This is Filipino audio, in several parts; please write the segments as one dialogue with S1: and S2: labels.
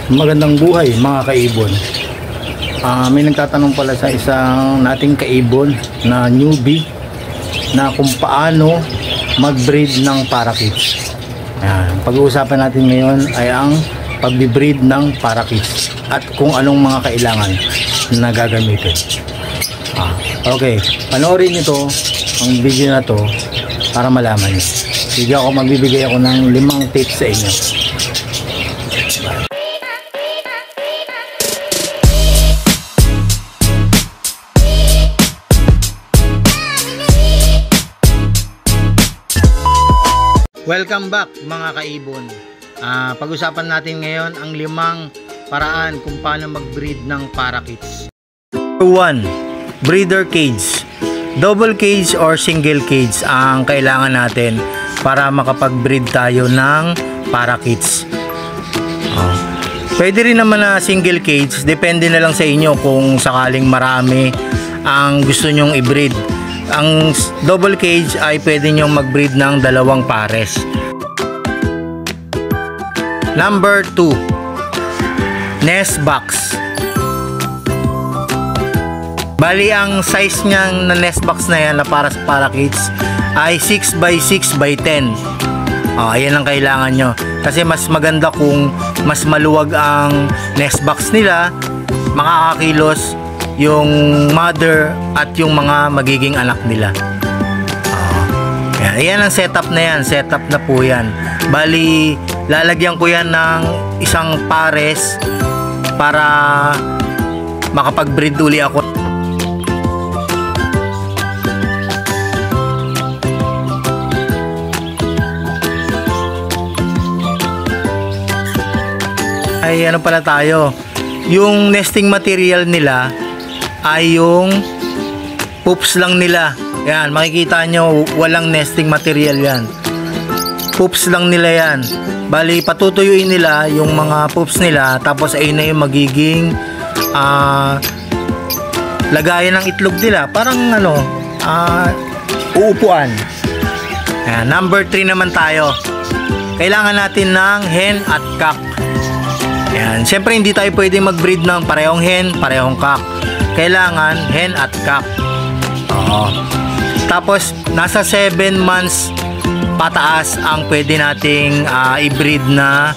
S1: Magandang buhay mga kaibon. May nagtatanong pala sa isang nating kaibon na newbie na kung paano mag-breed ng parakeets. Pag-uusapan natin ngayon ay ang pag-breed ng parakeets at kung anong mga kailangan na gagamitin. Okay, panoorin nito ang video na to para malaman nyo. Magbibigay ako ng 5 tips sa inyo. Welcome back mga kaibon. Pag-usapan natin ngayon ang 5 paraan kung paano mag-breed ng parakeets. 1. Breeder cage. Double cage or single cage ang kailangan natin para makapag-breed tayo ng parakeets. Pwede rin naman na single cage, depende na lang sa inyo kung sakaling marami ang gusto nyong i-breed. Ang double cage ay pwede nyong mag-breed ng 2 pares. Number 2. Nest box. Bali ang size niyang na nest box na yan na para sa parakeets ay 6x6x10. Ayan ang kailangan nyo. Kasi mas maganda kung mas maluwag ang nest box nila, makakakilos yung mother at yung mga magiging anak nila. Ayan ang setup na yan. Setup na po yan. Bali, lalagyan ko yan ng isang pares para makapag-breed uli ako. Ay ano pala tayo, yung nesting material nila ay yung poops lang nila. Yan, makikita nyo walang nesting material yan, poops lang nila yan. Bali patutuyuin nila yung mga poops nila, tapos ay na yung magiging lagayan ng itlog nila, parang uupuan. Yan, number 3 naman tayo. Kailangan natin ng hen at cock. Yan. Siyempre hindi tayo pwede mag-breed ng parehong hen, parehong cock. Kailangan hen at cock. Tapos nasa 7 months pataas ang pwede nating i-breed na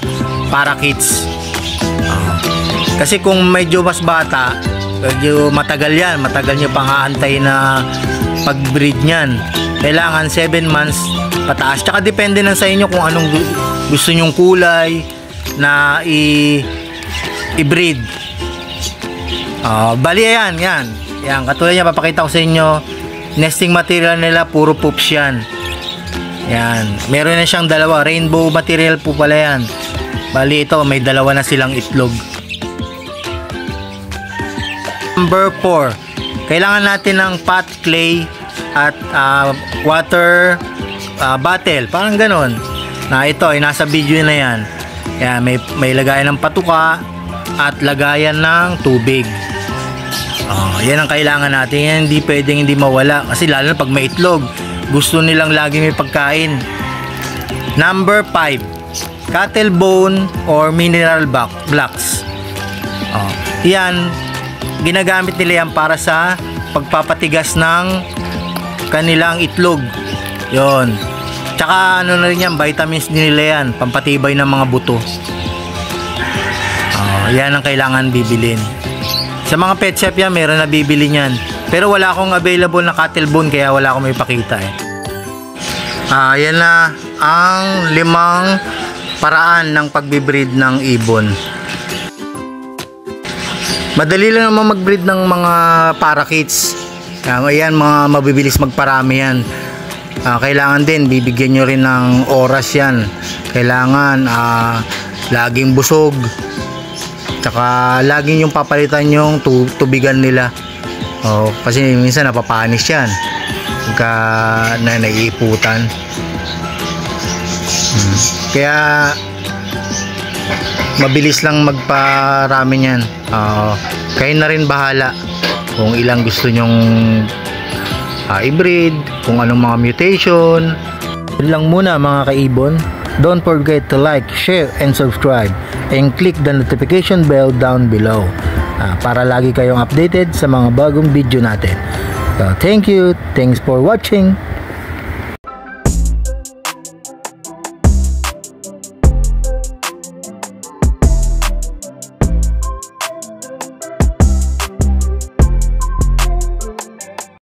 S1: parakeets. Kasi kung medyo mas bata, medyo matagal yan. Matagal nyo pang aantay na pag-breed nyan. Kailangan 7 months pataas. Tsaka depende na sa inyo kung anong gusto nyong kulay na i-breed. Bali yan. Katulad niya, papakita ko sa inyo, nesting material nila puro poops yan. Yan, meron na siyang 2 rainbow material po pala yan. Bali ito, may 2 na silang itlog. Number 4. Kailangan natin ng pot, clay at water bottle, parang ganon. Na ito ay nasa video na yan. Yan, may lagayan ng patuka at lagayan ng tubig. Yan ang kailangan natin. Yan hindi pwedeng hindi mawala, kasi lalo na pag may itlog, gusto nilang lagi may pagkain. Number 5. Cattle bone or mineral blocks. Yan, ginagamit nila yan para sa pagpapatigas ng kanilang itlog. Yon. Tsaka ano na rin yan, vitamins din nila yan, pampatibay ng mga buto. Yan ang kailangan bibilin. Sa mga pet shop yan, meron na bibili niyan. Pero wala akong available na cattle bone, kaya wala akong may pakita yan na ang 5 paraan ng pagbibreed ng ibon. Madali lang naman mag-breed ng mga parakeets. Ayan, mga mabibilis magparami yan. Kailangan din bibigyan nyo rin ng oras yan. Kailangan laging busog, tsaka laging yung papalitan yung tubigan nila. Kasi minsan napapanis yan pagka naiiputan. Kaya mabilis lang magparami yan. Kayo na rin bahala kung ilang gusto nyong i-breed, kung anong mga mutation. Yun lang muna mga kaibon. Don't forget to like, share, and subscribe. and click the notification bell down below para lagi kayong updated sa mga bagong video natin. So, thank you. Thanks for watching.